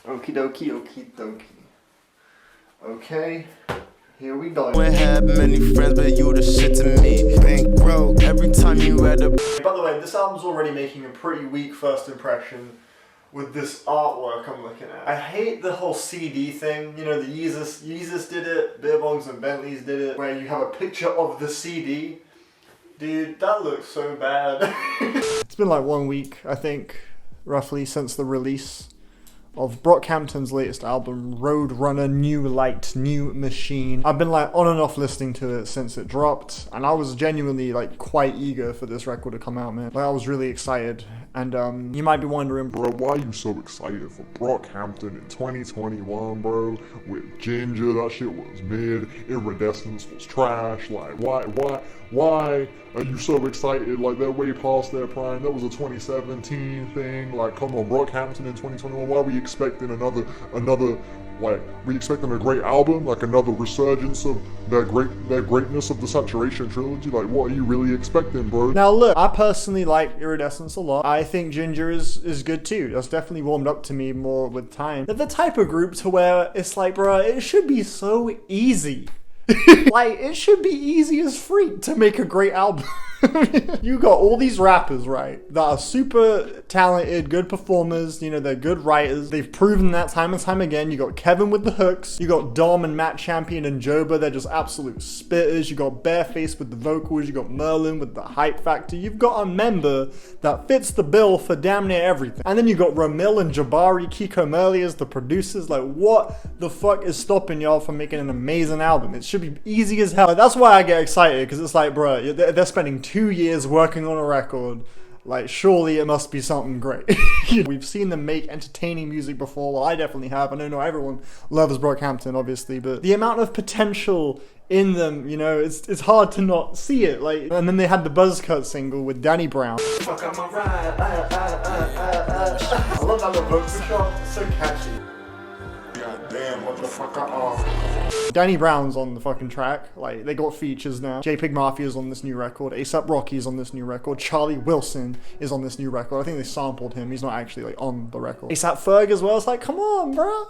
Okie dokie, okie dokie. Okay, here we go. We had many friends, but you the shit to me. Bankroll every time you read a. By the way, this album's already making a pretty weak first impression with this artwork I'm looking at. I hate the whole CD thing. You know, the Yeezus did it, Beerbongs and Bentleys did it, where you have a picture of the CD. Dude, that looks so bad. It's been like 1 week, I think, roughly, since the release of Brockhampton's latest album, Roadrunner, New Light, New Machine. I've been like on and off listening to it since it dropped, and I was genuinely like quite eager for this record to come out, man. Like I was really excited, and you might be wondering, bro, why are you so excited for Brockhampton in 2021, bro? With Ginger, that shit was mid, Iridescence was trash, like why are you so excited? Like they're way past their prime. That was a 2017 thing. Like come on, Brockhampton in 2021, why are we expecting another like we expecting a great album, like another resurgence of that greatness of the Saturation trilogy? Like what are you really expecting, bro? Now look, I personally like Iridescence a lot. I think Ginger is good too. That's definitely warmed up to me more with time. They're the type of group to where it's like, bro, it should be so easy. Like, it should be easy as freak to make a great album. You got all these rappers, right, that are super talented, good performers, you know, they're good writers. They've proven that time and time again. You got Kevin with the hooks. You got Dom and Matt Champion and Joba, they're just absolute spitters. You got Bareface with the vocals. You got Merlin with the hype factor. You've got a member that fits the bill for damn near everything. And then you got Ramil and Jabari, Kiko Merli as the producers. Like, what the fuck is stopping y'all from making an amazing album? It should be easy as hell. Like, that's why I get excited, because it's like, bro, they're spending 2 years working on a record. Like, surely it must be something great. We've seen them make entertaining music before. Well, I definitely have. I know not everyone loves Brockhampton, obviously, but the amount of potential in them, you know, it's hard to not see it. Like, and then they had the BUZZCUT single with Danny Brown. Fuck, I'm alright. I love that little vocal shot. It's so catchy. God damn, what the fuck Danny Brown's on the fucking track. Like, they got features now. J-Pig Mafia's on this new record. A$AP Rocky's on this new record. Charlie Wilson is on this new record. I think they sampled him. He's not actually like on the record. A$AP Ferg as well. It's like, come on, bro.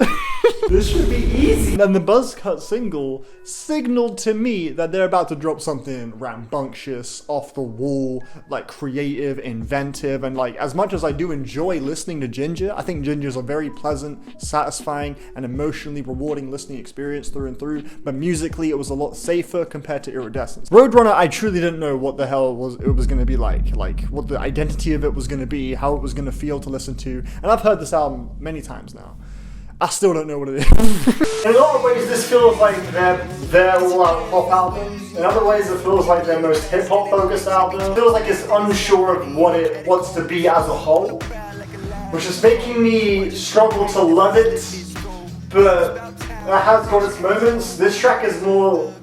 This should be easy. Then the BUZZCUT single signaled to me that they're about to drop something rambunctious, off the wall, like creative, inventive, and like, as much as I do enjoy listening to Ginger, I think Ginger's a very pleasant, satisfying, and emotionally rewarding listening experience through and through. But musically, it was a lot safer compared to Iridescence. Roadrunner, I truly didn't know what the hell it was going to be like what the identity of it was going to be, how it was going to feel to listen to. And I've heard this album many times now. I still don't know what it is. In a lot of ways, this feels like their all-out pop albums. In other ways, it feels like their most hip-hop focused album. It feels like it's unsure of what it wants to be as a whole, which is making me struggle to love it, but it has got its moments. This track is more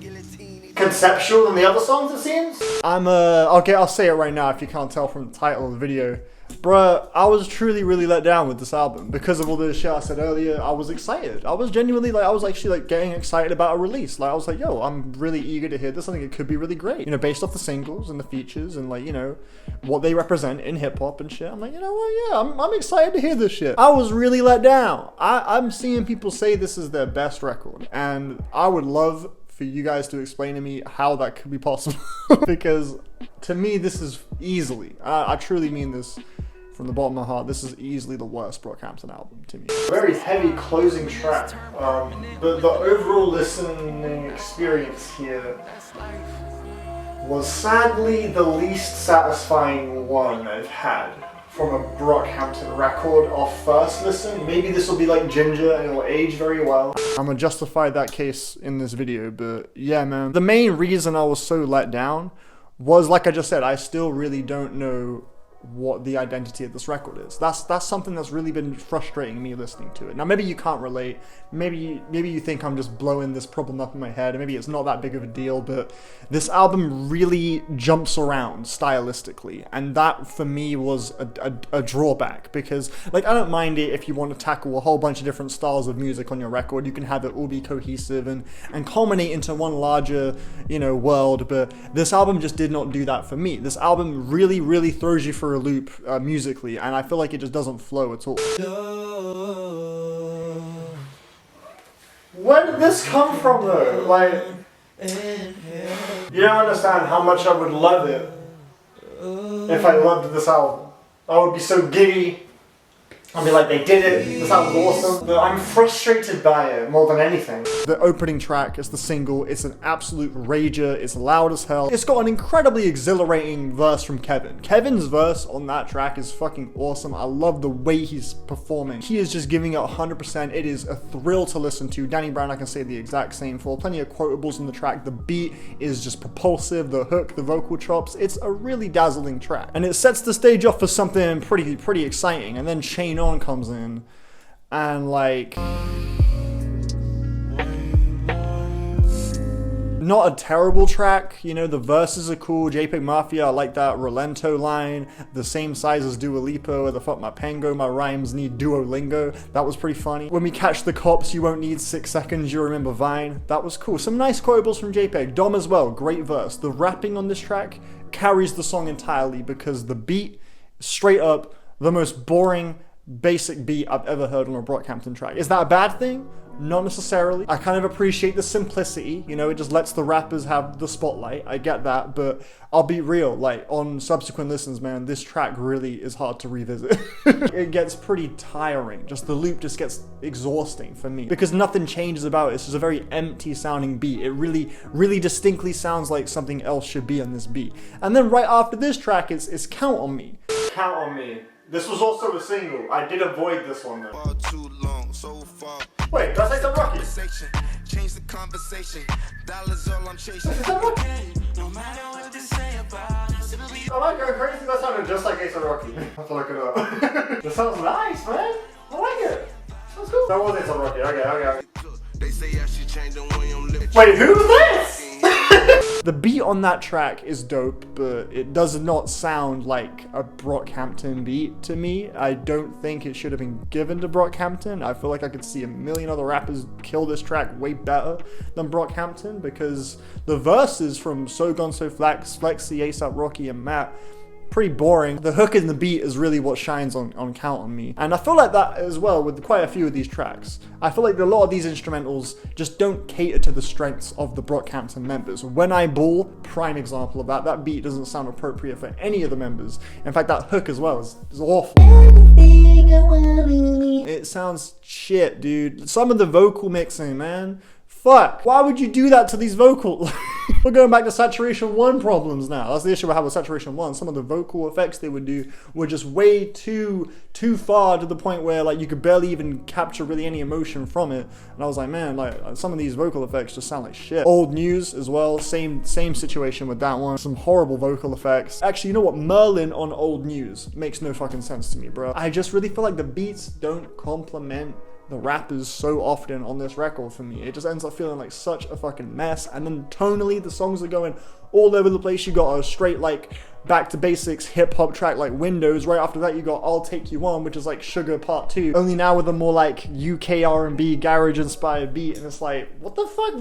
conceptual than the other songs, it seems. I'll say it right now if you can't tell from the title of the video. Bruh, I was truly really let down with this album because of all the shit I said earlier. I was excited. I was genuinely like, I was actually like getting excited about a release. Like I was like, yo, I'm really eager to hear this. I think it could be really great. You know, based off the singles and the features and like, you know, what they represent in hip hop and shit. I'm like, you know what? Yeah, I'm excited to hear this shit. I was really let down. I'm seeing people say this is their best record, and I would love for you guys to explain to me how that could be possible. Because to me, this is easily, I truly mean this from the bottom of my heart, this is easily the worst Brockhampton album to me. Very heavy closing track, but the overall listening experience here was sadly the least satisfying one I've had from a Brockhampton record off first listen. Maybe this will be like Ginger and it will age very well. I'm gonna justify that case in this video, but yeah, man. The main reason I was so let down was, like I just said, I still really don't know what the identity of this record is. That's something that's really been frustrating me listening to it. Now maybe you can't relate, maybe you think I'm just blowing this problem up in my head, and maybe it's not that big of a deal, but this album really jumps around stylistically, and that for me was a drawback, because like I don't mind it if you want to tackle a whole bunch of different styles of music on your record. You can have it all be cohesive and culminate into one larger, you know, world, but this album just did not do that for me. This album really throws you for a loop musically, and I feel like it just doesn't flow at all. did this come from though? Like, you don't understand how much I would love it if I loved this album. I would be so giddy. I'd be like, they did it, this album's awesome. But I'm frustrated by it more than anything. The opening track is the single, it's an absolute rager, it's loud as hell. It's got an incredibly exhilarating verse from Kevin. Kevin's verse on that track is fucking awesome. I love the way he's performing. He is just giving it 100%. It is a thrill to listen to. Danny Brown, I can say the exact same for. Plenty of quotables on the track. The beat is just propulsive, the hook, the vocal chops. It's a really dazzling track. And it sets the stage off for something pretty exciting. And then Chain On comes in and like not a terrible track, you know, the verses are cool. JPEG Mafia, I like that Rolento line, the same size as Dua Lipa, where the fuck my Pango, my rhymes need Duolingo. That was pretty funny. When we catch the cops, you won't need 6 seconds, you remember Vine. That was cool. Some nice quotables from JPEG. Dom as well, great verse. The rapping on this track carries the song entirely because the beat, straight up, the most boring basic beat I've ever heard on a Brockhampton track. Is that a bad thing? Not necessarily. I kind of appreciate the simplicity, you know, it just lets the rappers have the spotlight. I get that, but I'll be real, like on subsequent listens, man, this track really is hard to revisit. It gets pretty tiring. Just the loop just gets exhausting for me because nothing changes about it. It's just a very empty sounding beat. It really distinctly sounds like something else should be on this beat. And then right after this track is Count on Me. Count on Me. This was also a single. I did avoid this one though. Too long, so far. Wait, did I say something rocky? Change the conversation. Dollars all I'm chasing. No matter what they say about us, it'll be Am I going crazy? That sounded just like A$AP Rocky. I have to look it up. This sounds nice, man. I like it. Sounds cool. That was A$AP Rocky. Okay. They say I should change the way I'm living. Wait, who's this? The beat on that track is dope, but it does not sound like a Brockhampton beat to me. I don't think it should have been given to Brockhampton. I feel like I could see a million other rappers kill this track way better than Brockhampton because the verses from So Gone So Flex, Flexi, A$AP Rocky, and Matt, pretty boring. The hook and the beat is really what shines on Count on Me. And I feel like that as well with quite a few of these tracks. I feel like a lot of these instrumentals just don't cater to the strengths of the Brockhampton members. When I Ball, prime example of that. That beat doesn't sound appropriate for any of the members. In fact, that hook as well is awful. It sounds shit, dude. Some of the vocal mixing, man. Fuck. Why would you do that to these vocals? We're going back to Saturation 1 problems now. That's the issue I have with Saturation 1. Some of the vocal effects they would do were just way too far to the point where like you could barely even capture really any emotion from it. And I was like, man, like some of these vocal effects just sound like shit. Old News as well, same situation with that one. Some horrible vocal effects. Actually, you know what? Merlin on Old News makes no fucking sense to me, bro. I just really feel like the beats don't complement the rappers so often on this record for me. It just ends up feeling like such a fucking mess. And then tonally, the songs are going all over the place. You got a straight like back to basics hip hop track like Windows. Right after that, you got I'll Take You On, which is like Sugar Part 2. Only now with a more like UK R&B garage inspired beat. And it's like, what the fuck?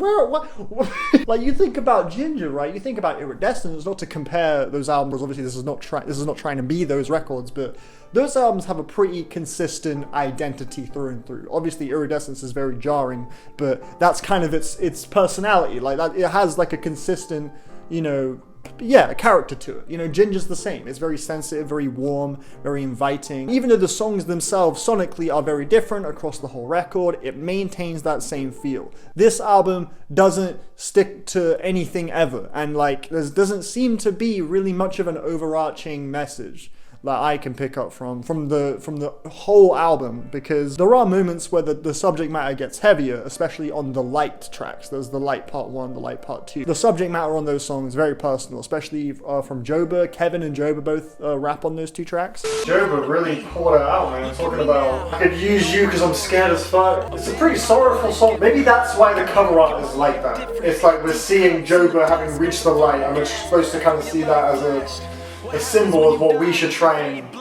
What? Like you think about Ginger, right? You think about Iridescence. Not to compare those albums. Obviously, this is not trying to be those records, but those albums have a pretty consistent identity through and through. Obviously, Iridescence is very jarring, but that's kind of its personality. Like that, it has like a consistent, you know, yeah, a character to it. You know, Ginger's the same. It's very sensitive, very warm, very inviting. Even though the songs themselves sonically are very different across the whole record, it maintains that same feel. This album doesn't stick to anything ever, and like there doesn't seem to be really much of an overarching message that I can pick up from the whole album, because there are moments where the subject matter gets heavier, especially on the light tracks. There's the light part 1, the light part 2. The subject matter on those songs is very personal, especially from Joba. Kevin and Joba both rap on those 2 tracks. Joba really pulled it out, man. Talking about, I could use you because I'm scared as fuck. It's a pretty sorrowful song. Maybe that's why the cover art is like that. It's like we're seeing Joba having reached the light, and we're supposed to kind of see that as a symbol of what we should try and,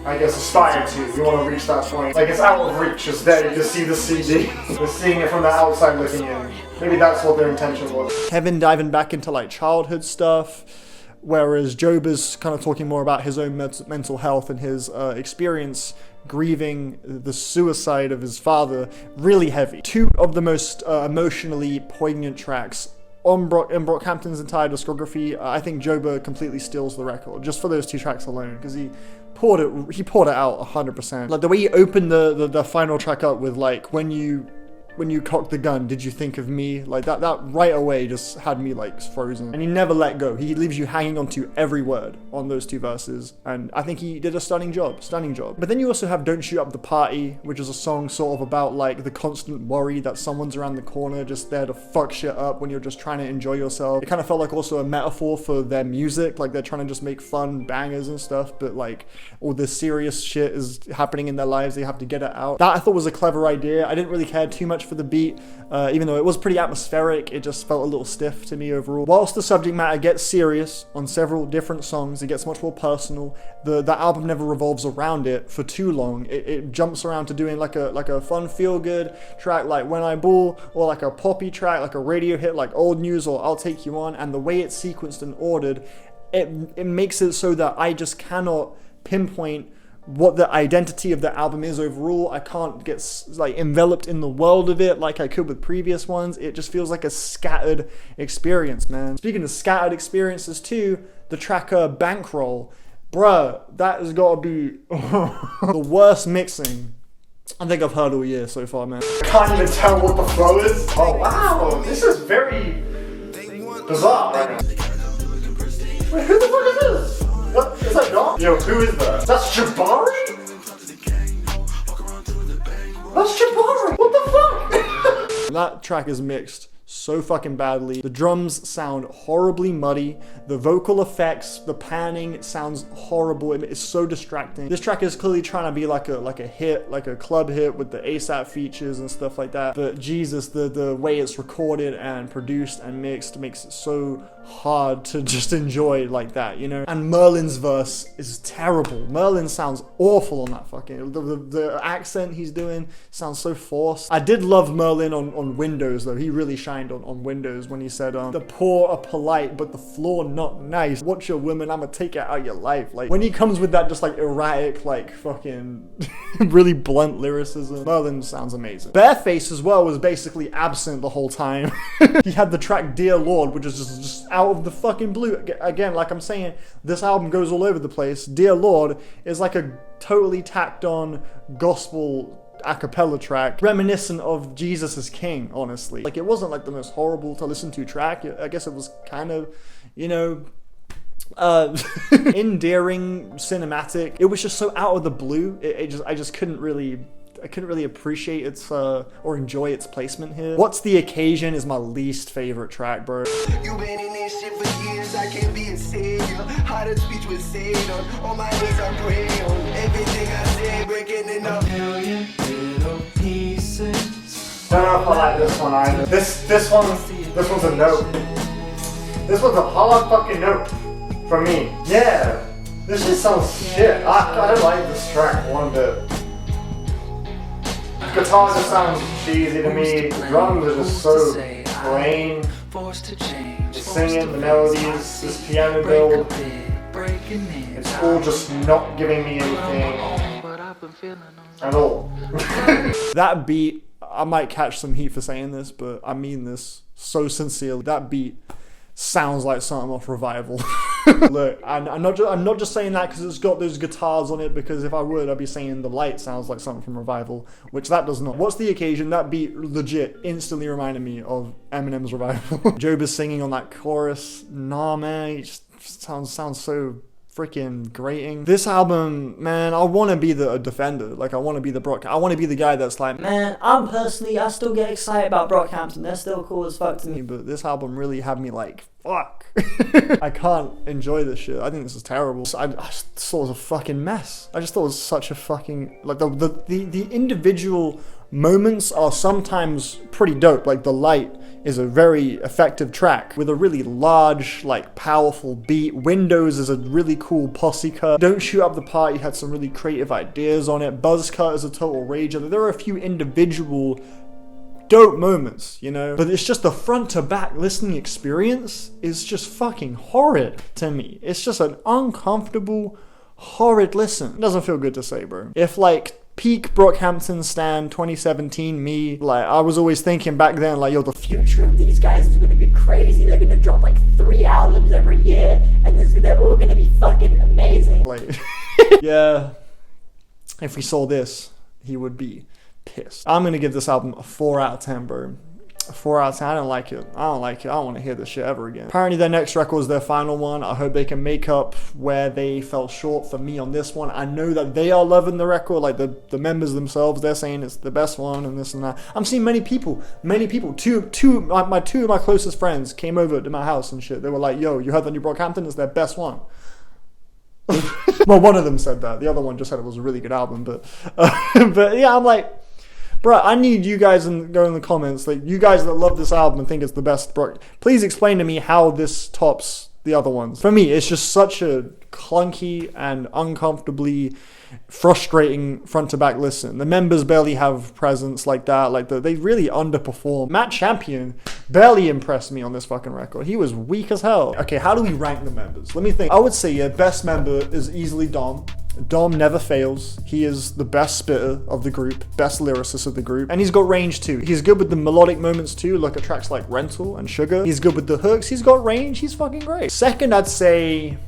I guess, aspire to. We want to reach that point. Like, it's out of reach, it's there, you just see the CD. We're seeing it from the outside looking in. Maybe that's what their intention was. Kevin diving back into, like, childhood stuff, whereas Job is kind of talking more about his own mental health and his experience grieving the suicide of his father really heavy. Two of the most emotionally poignant tracks in Brockhampton's entire discography. I think Joba completely steals the record just for those two tracks alone, because he poured it out 100%. Like the way he opened the final track up with like, when you cocked the gun, did you think of me? Like that right away just had me like frozen. And he never let go. He leaves you hanging on to every word on those two verses. And I think he did a stunning job. But then you also have Don't Shoot Up the Party, which is a song sort of about like the constant worry that someone's around the corner just there to fuck shit up when you're just trying to enjoy yourself. It kind of felt like also a metaphor for their music. Like they're trying to just make fun bangers and stuff, but like all this serious shit is happening in their lives. They have to get it out. That I thought was a clever idea. I didn't really care too much for the beat, even though it was pretty atmospheric. It just felt a little stiff to me overall. Whilst the subject matter gets serious on several different songs, it gets much more personal. The album never revolves around it for too long. It jumps around to doing like a fun feel good track like When I Ball, or like a poppy track like a radio hit like Old News or I'll Take You On. And the way it's sequenced and ordered, it makes it so that I just cannot pinpoint what the identity of the album is overall. I can't get like enveloped in the world of it like I could with previous ones. It just feels like a scattered experience, man. Speaking of scattered experiences too, the track Bankroll, bruh, that has got to be the worst mixing I think I've heard all year so far, man. I can't even tell what the flow is. Oh wow, this is very bizarre right now. Wait, who the fuck is this? What? Is that Dom? Yo, who is that? That's Jabari? That's Jabari! What the fuck? That track is mixed so fucking badly. The drums sound horribly muddy. The vocal effects, the panning sounds horrible. It's so distracting. This track is clearly trying to be like a hit, like a club hit with the ASAP features and stuff like that. But Jesus, the way it's recorded and produced and mixed makes it so hard to just enjoy like that, you know? And Merlin's verse is terrible. Merlin sounds awful on that fucking... The accent he's doing sounds so forced. I did love Merlin on Windows though. He really shined on Windows when he said, the poor are polite, but the floor not nice. Watch your woman, I'ma take it out your life. Like, when he comes with that just like erratic, like fucking really blunt lyricism, Merlin sounds amazing. Bareface as well was basically absent the whole time. He had the track Dear Lord, which is just out of the fucking blue. Again, like I'm saying, this album goes all over the place. Dear Lord is like a totally tacked on gospel a cappella track, reminiscent of Jesus is King, honestly. Like, it wasn't like the most horrible to listen to track. I guess it was kind of, you know, endearing, cinematic. It was just so out of the blue. I just couldn't really appreciate its or enjoy its placement here. What's the Occasion is my least favorite track, bro. You been in this shit for years, I can't be a savior. How to speech was said on my knees I pray on everything I say, breaking it up. Million little pieces. Don't know if I like this one either. This one's a note. This one's a hard fucking note for me. Yeah, this just sounds shit. I don't like this track one bit. Guitar just sounds cheesy to me. The drums are just so plain. Singing, the melodies, this piano build, it's all just not giving me anything at all. That beat, I might catch some heat for saying this, but I mean this so sincerely. That beat sounds like something off Revival. Look, I'm not just saying that because it's got those guitars on it, because if I would, I'd be saying The Light sounds like something from Revival, which that does not. What's the Occasion? That beat legit instantly reminded me of Eminem's Revival. Job is singing on that chorus. Nah, man, it just sounds so freaking grating. This album, man, I want to be a defender. Like, I want to be I want to be the guy that's like, man, I still get excited about Brockhampton. They're still cool as fuck to me. But this album really had me like, fuck. I can't enjoy this shit. I think this is terrible. I just thought it was a fucking mess. I just thought it was such a fucking, like, the individual moments are sometimes pretty dope. Like, The Light is a very effective track with a really large, like, powerful beat. Windows is a really cool posse cut. Don't Shoot Up the Party had some really creative ideas on it. BUZZCUT is a total rager. There are a few individual dope moments, you know, but it's just the front to back listening experience is just fucking horrid to me. It's just an uncomfortable, horrid listen. It doesn't feel good to say, bro. If like peak Brockhampton stan 2017 me, like I was always thinking back then, like, yo, the Future of these guys is gonna be crazy. They're gonna drop like 3 albums every year, and they're all gonna be fucking amazing. like, yeah, if we saw this, he would be pissed. I'm gonna give this album a 4 out of 10, bro. A 4 out of 10. I don't like it. I don't like it. I don't want to hear this shit ever again. Apparently their next record is their final one. I hope they can make up where they fell short for me on this one. I know that they are loving the record, like the members themselves, they're saying it's the best one and this and that. I'm seeing many people, two of my closest friends came over to my house and shit. They were like, yo, you heard the new Brockhampton? It's their best one. Well, one of them said that. The other one just said it was a really good album, but yeah, I'm like, bro, I need you guys to go in the comments, like you guys that love this album and think it's the best Brock, please explain to me how this tops the other ones. For me, it's just such a clunky and uncomfortably frustrating front to back listen. The members barely have presence like that. Like they really underperform. Matt Champion barely impressed me on this fucking record. He was weak as hell. Okay, how do we rank the members? Let me think. I would say your best member is easily Dom. Dom never fails. He is the best spitter of the group, best lyricist of the group, and he's got range too. He's good with the melodic moments too, look at tracks like Rental and Sugar. He's good with the hooks. He's got range. He's fucking great. Second, I'd say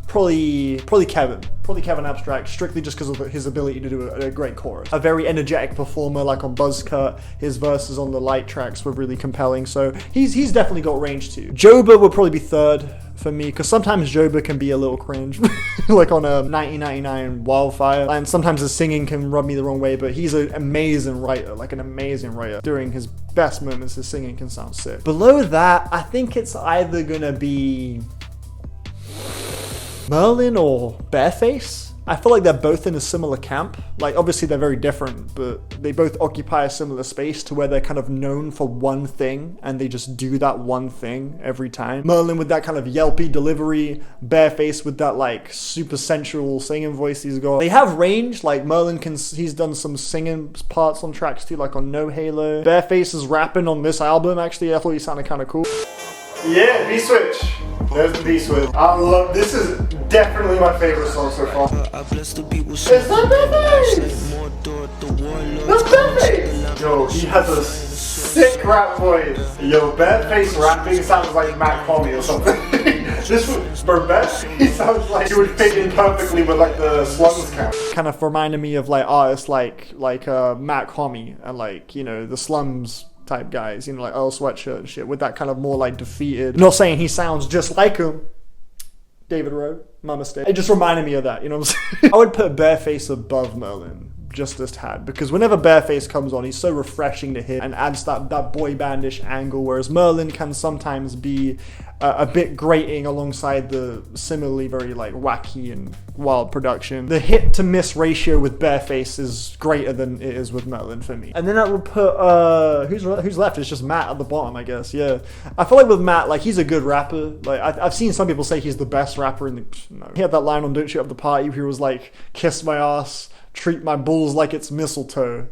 probably Kevin. Probably Kevin Abstract, strictly just because of his ability to do a great chorus. A very energetic performer, like on BUZZCUT. His verses on the light tracks were really compelling, so he's definitely got range too. Joba would probably be third for me, because sometimes Joba can be a little cringe, like on a 1999 Wildfire, and sometimes his singing can rub me the wrong way, but he's an amazing writer, like an amazing writer. During his best moments, his singing can sound sick. Below that, I think it's either gonna be Merlin or Bareface. I feel like they're both in a similar camp. Like, obviously they're very different, but they both occupy a similar space to where they're kind of known for one thing, and they just do that one thing every time. Merlin with that kind of yelpy delivery, Bareface with that like super sensual singing voice he's got. They have range, like Merlin he's done some singing parts on tracks too, like on No Halo. Bareface is rapping on this album, actually. I thought he sounded kind of cool. Yeah, B-Switch. There's the B-Switch. I love, this is definitely my favorite song so far. It's not Bareface! That's Bareface! Yo, he has a sick rap voice. Yo, Bareface rapping sounds like Matt Homie or something. This was, for Bareface sounds like he would fit in perfectly with like the Slums camp. Kind of reminded me of like artists like Matt Homie and like, you know, the Slums type guys, you know, like Earl Sweatshirt and shit, with that kind of more like defeated. I'm not saying he sounds just like him. David Rowe, my mistake. It just reminded me of that, you know what I'm saying? I would put Bareface above Merlin, just as tad, because whenever Bareface comes on, he's so refreshing to hear and adds that boy bandish angle, whereas Merlin can sometimes be a bit grating alongside the similarly very like wacky and wild production. The hit to miss ratio with Bareface is greater than it is with Merlin for me. And then I would put who's left? It's just Matt at the bottom, I guess. Yeah, I feel like with Matt, like he's a good rapper. Like I've seen some people say he's the best rapper in the. No. He had that line on "Don't Shoot Up the Party" where he was like, "Kiss my ass, treat my balls like it's mistletoe."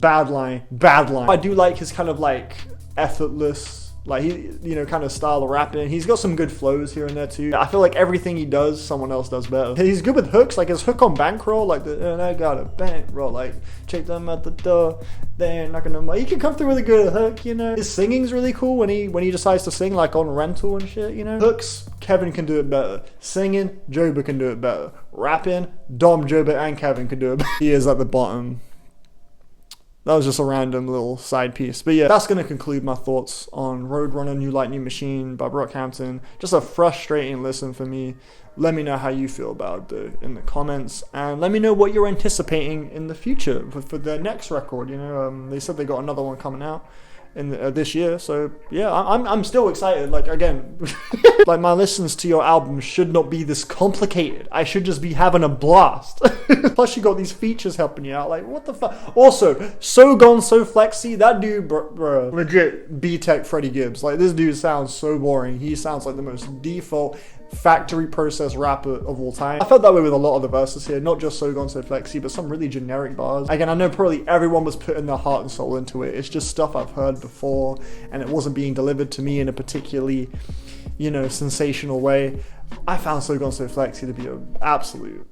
Bad line, bad line. I do like his kind of like effortless, like he, you know, kind of style of rapping. He's got some good flows here and there too. I feel like everything he does, someone else does better. He's good with hooks, like his hook on Bankroll, like and I got a bankroll, like check them at the door, they're not gonna. He can come through with a good hook, you know. His singing's really cool when he decides to sing, like on Rental and shit, you know. Hooks, Kevin can do it better. Singing, Joba can do it better. Rapping, Dom, Joba, and Kevin can do it better. He is at the bottom. That was just a random little side piece. But yeah, that's going to conclude my thoughts on Roadrunner New Lightning Machine by Brockhampton. Just a frustrating listen for me. Let me know how you feel about it in the comments. And let me know what you're anticipating in the future for their next record. You know, they said they got another one coming out in this year, so yeah, I'm still excited. Like, again, like my listens to your album should not be this complicated. I should just be having a blast. Plus you got these features helping you out, like what the fuck. Also, So Gone So Flexy, that dude, bro, legit B-Tech Freddie Gibbs. Like, this dude sounds so boring. He sounds like the most default factory process rapper of all time. I felt that way with a lot of the verses here, not just So Gone So Flexy, but some really generic bars. Again, I know probably everyone was putting their heart and soul into it. It's just stuff I've heard before, and it wasn't being delivered to me in a particularly, you know, sensational way. I found So Gone So Flexy to be an absolute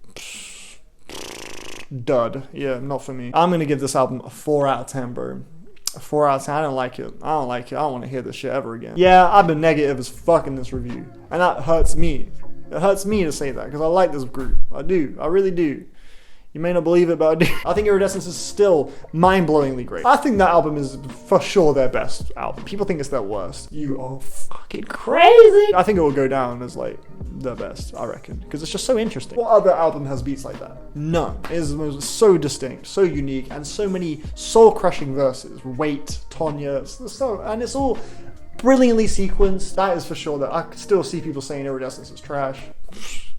dud. Yeah, not for me. I'm gonna give this album a 4 out of 10, bro. A 4 out of 10. I don't like it. I don't like it. I don't want to hear this shit ever again. Yeah, I've been negative as fuck in this review, and that hurts me. It hurts me to say that because I like this group. I do. I really do. You may not believe it, but I do. I think Iridescence is still mind-blowingly great. I think that album is for sure their best album. People think it's their worst. You are fucking crazy. I think it will go down as like their best, I reckon, because it's just so interesting. What other album has beats like that? None. It is so distinct, so unique, and so many soul-crushing verses. Wait, Tonya, and it's all brilliantly sequenced. That is for sure. That I still see people saying Iridescence is trash.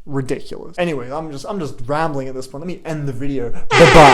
Ridiculous. Anyway, I'm just rambling at this point. Let me end the video. Bye-bye.